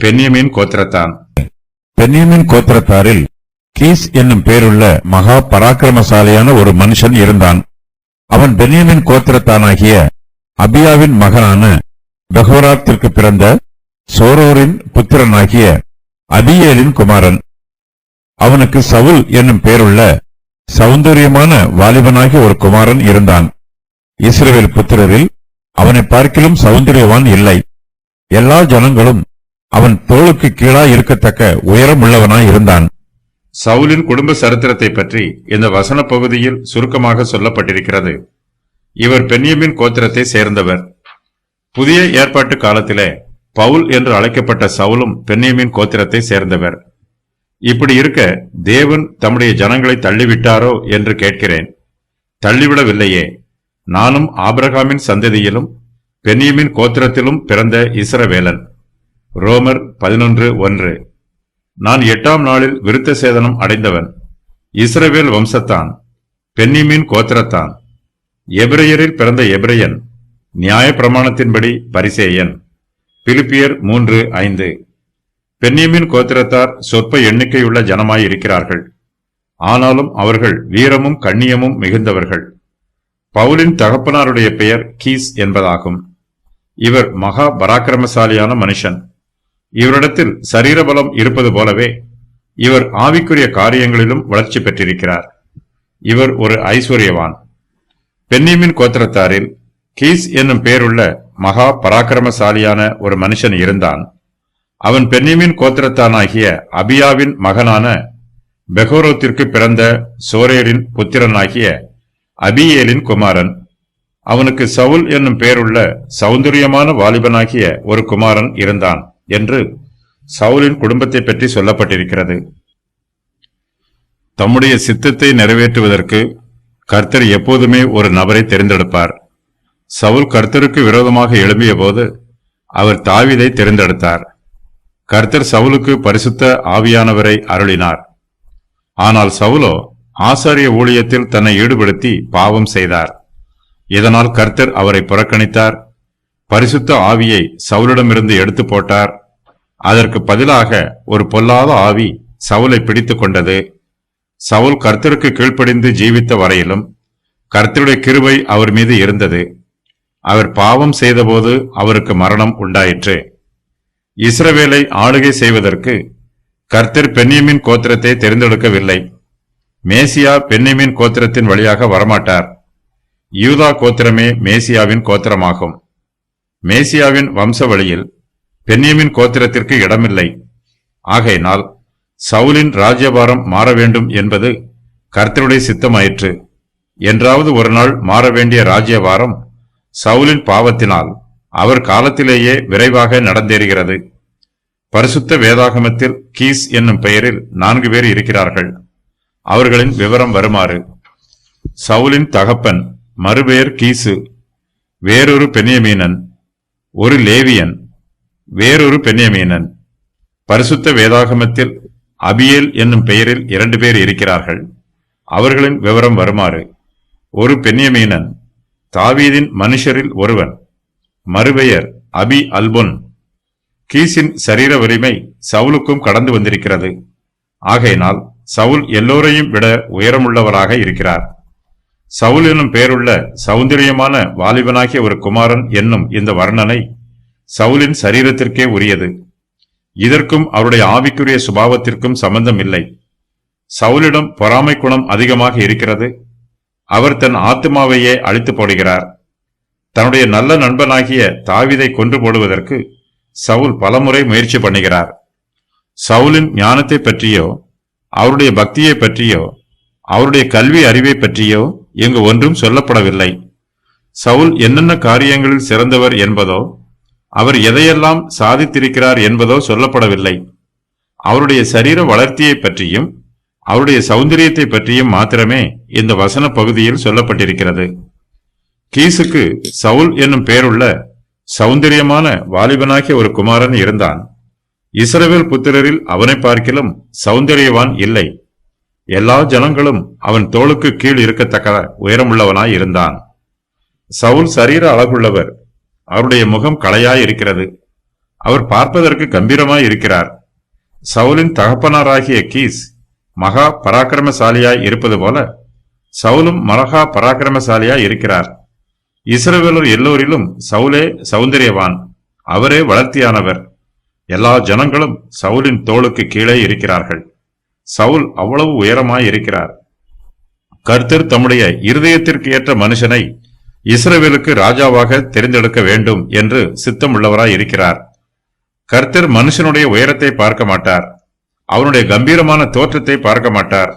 பென்யமீன் கோத்திரத்தான். பென்யமீன் கோத்திரத்தாரில் keys என்னும் பேருள்ள மகா பராக்கிரமசாலியான ஒரு மனுஷன் இருந்தான். அவன் பென்யமீன் கோத்திரத்தானாகிய அபியாவின் மகனான பெகோராத்திற்கு பிறந்த சோரோரின் புத்திரனாகிய அபியேலின் குமாரன். அவனுக்கு சவுல் என்னும் பேருள்ள சௌந்தரியமான வாலிபனாகிய ஒரு குமாரன் இருந்தான். இஸ்ரவேல் புத்திரரில் அவனை பார்க்கிலும் சௌந்தரியவான் இல்லை. எல்லா ஜனங்களும் அவன் தோளுக்கு கீழாய் இருக்கத்தக்க உயரம் உள்ளவனாய் இருந்தான். சவுலின் குடும்ப சரித்திரத்தை பற்றி இந்த வசன பகுதியில் சுருக்கமாக சொல்லப்பட்டிருக்கிறது. இவர் பென்யமீன் கோத்திரத்தை சேர்ந்தவர். புதிய ஏற்பாட்டு காலத்திலே பவுல் என்று அழைக்கப்பட்ட சவுலும் பென்யமீன் கோத்திரத்தை சேர்ந்தவர். இப்படி இருக்க தேவன் தம்முடைய ஜனங்களை தள்ளிவிட்டாரோ என்று கேட்கிறேன். தள்ளிவிடவில்லையே. நானும் ஆபிரகாமின் சந்ததியிலும் பென்யமீன் கோத்திரத்திலும் பிறந்த இஸ்ரவேலன். ரோமர் 11:1. நான் 8ஆம் நாளில் விருத்த சேதனம் அடைந்தவன். இஸ்ரவேல் வம்சத்தான், பென்யமீன் கோத்திரத்தான். எபிரெயரில் பிறந்த எபிரெயன், நியாய பிரமாணத்தின்படி பரிசேயன். பிலிப்பியர் 3:5. பென்யமீன் கோத்திரத்தார் சொற்ப எண்ணிக்கையுள்ள ஜனமாயிருக்கிறார்கள். ஆனாலும் அவர்கள் வீரமும் கண்ணியமும் மிகுந்தவர்கள். பவுலின் தகப்பனாருடைய பெயர் கீஸ் என்பதாகும். இவர் மகா பராக்கிரமசாலியான மனுஷன். இவரிடத்தில் சரீரபலம் இருப்பது போலவே இவர் ஆவிக்குரிய காரியங்களிலும் வளர்ச்சி பெற்றிருக்கிறார். இவர் ஒரு ஐஸ்வர்யவான். பென்யமீன் கோத்திரத்தாரில் கீஸ் என்னும் பேருள்ள மகா பராக்கிரமசாலியான ஒரு மனுஷன் இருந்தான். அவன் பென்யமீன் கோத்திரத்தானாகிய அபியாவின் மகனான பெகோரோத்திற்கு பிறந்த சோரேரின் புத்திரனாகிய அபியேலின் குமாரன். அவனுக்கு சவுல் என்னும் பேருள்ள சௌந்தரியமான வாலிபனாகிய ஒரு குமாரன் இருந்தான் என்று சவுலின் குடும்பத்தை பற்றி சொல்லப்பட்டிருக்கிறது. தம்முடைய சித்தத்தை நிறைவேற்றுவதற்கு கர்த்தர் எப்போதுமே ஒரு நபரை தெரிந்தெடுப்பார். சவுல் கர்த்தருக்கு விரோதமாக எழும்பிய போது அவர் தாவீதை தெரிந்தெடுத்தார். கர்த்தர் சவுலுக்கு பரிசுத்த ஆவியானவரை அருளினார். ஆனால் சவுலோ ஆசாரிய ஊழியத்தில் தன்னை ஈடுபடுத்தி பாவம் செய்தார். இதனால் கர்த்தர் அவரை புறக்கணித்தார். பரிசுத்த ஆவியை சவுலிடமிருந்து எடுத்து போட்டார். அதற்கு பதிலாக ஒரு பொல்லாத ஆவி சவுலை பிடித்துக் கொண்டது. சவுல் கர்த்தருக்கு கீழ்ப்படிந்து ஜீவித்த வரையிலும் கர்த்தருடைய கிருபை அவர் மீது இருந்தது. அவர் பாவம் செய்தபோது அவருக்கு மரணம் உண்டாயிற்று. இஸ்ரவேலை ஆளுகை செய்வதற்கு கர்த்தர் பென்யமீன் கோத்திரத்தை தெரிந்தெடுக்கவில்லை. மேசியா பென்யமீன் கோத்திரத்தின் வழியாக வரமாட்டார். யூதா கோத்திரமே மேசியாவின் கோத்திரமாகும். மேசியாவின் வம்ச வழியில் பென்யமீன் கோத்திரத்திற்கு இடமில்லை. ஆகையினால் சவுலின் ராஜ்யபாரம் மாற வேண்டும் என்பது கர்த்தருடைய சித்தமாயிற்று. என்றாவது ஒரு நாள் மாற வேண்டிய ராஜ்யபாரம் சவுலின் பாவத்தினால் அவர் காலத்திலேயே விரைவாக நடந்தேறுகிறது. பரிசுத்த வேதாகமத்தில் கீஸ் என்னும் பெயரில் 4 பேர் இருக்கிறார்கள். அவர்களின் விவரம் வருமாறு: சவுலின் தகப்பன் மறுபெயர் கீசு, வேறொரு பென்யமீனன், ஒரு லேவியன், வேறொரு பென்யமீனன். பரிசுத்த வேதாகமத்தில் அபியேல் என்னும் பெயரில் 2 பேர் இருக்கிறார்கள். அவர்களின் விவரம் வருமாறு: ஒரு பென்யமீனன், தாவீதின் மனுஷரில் ஒருவன், மறுபெயர் அபி அல்பொன். கீசின் சரீர வலிமை சவுலுக்கும் கடந்து வந்திருக்கிறது. ஆகையினால் சவுல் எல்லோரையும் விட உயரமுள்ளவராக இருக்கிறார். சவுல் என்னும் பேருள்ள சௌந்தரியமான வாலிபனாகிய ஒரு குமாரன் என்னும் இந்த வர்ணனை சவுலின் சரீரத்திற்கே உரியது. இதற்கும் அவருடைய ஆவிக்குரிய சுபாவத்திற்கும் சம்பந்தம் இல்லை. சவுலிடம் பொறாமை குணம் அதிகமாக இருக்கிறது. அவர் தன் ஆத்மாவையே அழித்து போடுகிறார். தன்னுடைய நல்ல நண்பனாகிய தாவீதை கொன்று போடுவதற்கு சவுல் பலமுறை முயற்சி பண்ணுகிறார். சவுலின் ஞானத்தை பற்றியோ அவருடைய பக்தியை பற்றியோ அவருடைய கல்வி அறிவை பற்றியோ இங்கு ஒன்றும் சொல்லப்படவில்லை. சவுல் என்னென்ன காரியங்களில் சிறந்தவர் என்பதோ அவர் எதையெல்லாம் சாதித்திருக்கிறார் என்பதோ சொல்லப்படவில்லை. அவருடைய சரீர வளர்ச்சியை பற்றியும் அவருடைய சௌந்தரியத்தை பற்றியும் மாத்திரமே இந்த வசன பகுதியில் சொல்லப்பட்டிருக்கிறது. கீசுக்கு சவுல் என்னும் பெயருள்ள சௌந்தரியமான வாலிபனாகிய ஒரு குமாரன் இருந்தான். இஸ்ரவேல் புத்திரரில் அவனை பார்க்கிலும் சௌந்தரியவான் இல்லை. எல்லா ஜனங்களும் அவன் தோளுக்கு கீழ் இருக்கத்தக்க உயரமுள்ளவனாய் இருந்தான். சவுல் சரீர அழகுள்ளவர். அவருடைய முகம் களையாய் இருக்கிறது. அவர் பார்ப்பதற்கு கம்பீரமாய் இருக்கிறார். சவுலின் தகப்பனாராகிய கீஸ் மகா பராக்கிரமசாலியாய் இருப்பது போல சவுலும் மகா பராக்கிரமசாலியாய் இருக்கிறார். இஸ்ரவேலர் எல்லோரிலும் சவுலே சௌந்தரியவான், அவரே வளர்த்தியானவர். எல்லா ஜனங்களும் சவுலின் தோளுக்கு கீழே இருக்கிறார்கள். சவுல் அவ்வளவு உயரமாய் இருக்கிறார். கர்த்தர் தம்முடைய இருதயத்திற்கு ஏற்ற மனுஷனை இஸ்ரவேலுக்கு ராஜாவாக தெரிந்தெடுக்க வேண்டும் என்று சித்தம் உள்ளவராய் இருக்கிறார். கர்த்தர் மனுஷனுடைய உயரத்தை பார்க்க மாட்டார், அவனுடைய கம்பீரமான தோற்றத்தை பார்க்க மாட்டார்,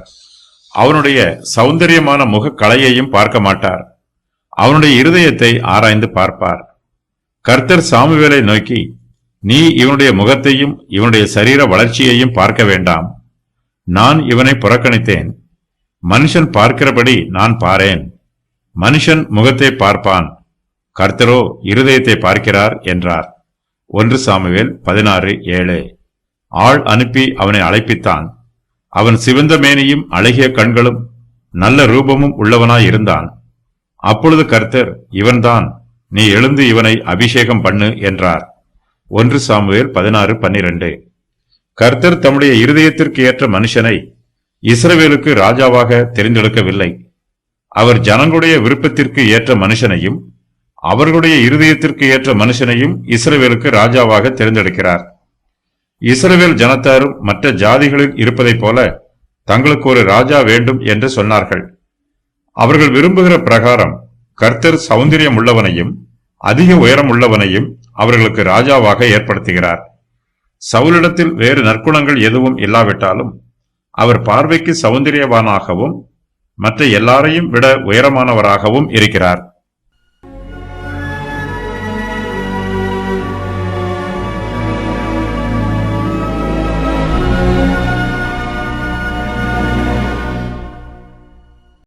அவனுடைய சௌந்தரியமான முக கலையையும் பார்க்க மாட்டார். அவனுடைய இருதயத்தை ஆராய்ந்து பார்ப்பார். கர்த்தர் சாமுவேலை நோக்கி, நீ இவனுடைய முகத்தையும் இவனுடைய சரீர வளர்ச்சியையும் பார்க்க வேண்டாம். நான் இவனை புறக்கணித்தேன். மனுஷன் பார்க்கிறபடி நான் பாரேன். மனுஷன் முகத்தை பார்ப்பான், கர்த்தரோ இருதயத்தை பார்க்கிறார் என்றார். 1 சாமுவேல் 16:7. ஆள் அனுப்பி அவனை அழைப்பித்தான். அவன் சிவந்த மேனியும் அழகிய கண்களும் நல்ல ரூபமும் உள்ளவனாயிருந்தான். அப்பொழுது கர்த்தர், இவன்தான், நீ எழுந்து இவனை அபிஷேகம் பண்ணு என்றார். 1 சாமுவேல் 16:12. கர்த்தர் தம்முடைய இருதயத்திற்கு ஏற்ற மனுஷனை இஸ்ரவேலுக்கு ராஜாவாக தெரிந்தெடுக்கவில்லை. அவர் ஜனங்களுடைய விருப்பத்திற்கு ஏற்ற மனுஷனையும் அவர்களுடைய இருதயத்திற்கு ஏற்ற மனுஷனையும் இஸ்ரவேலுக்கு ராஜாவாக தெரிந்தெடுக்கிறார். இஸ்ரவேல் ஜனத்தாரும் மற்ற ஜாதிகளில் இருப்பதைப் போல தங்களுக்கு ஒரு ராஜா வேண்டும் என்று சொன்னார்கள். அவர்கள் விரும்புகிற பிரகாரம் கர்த்தர் சௌந்தரியம் உள்ளவனையும் அதிக உயரம் உள்ளவனையும் அவர்களுக்கு ராஜாவாக ஏற்படுத்துகிறார். சவுலிடத்தில் வேறு நற்குணங்கள் எதுவும் இல்லாவிட்டாலும் அவர் பார்வைக்கு சௌந்தரியவானாகவும் மற்ற எல்லாரையும் விட உயரமானவராகவும் இருக்கிறார்.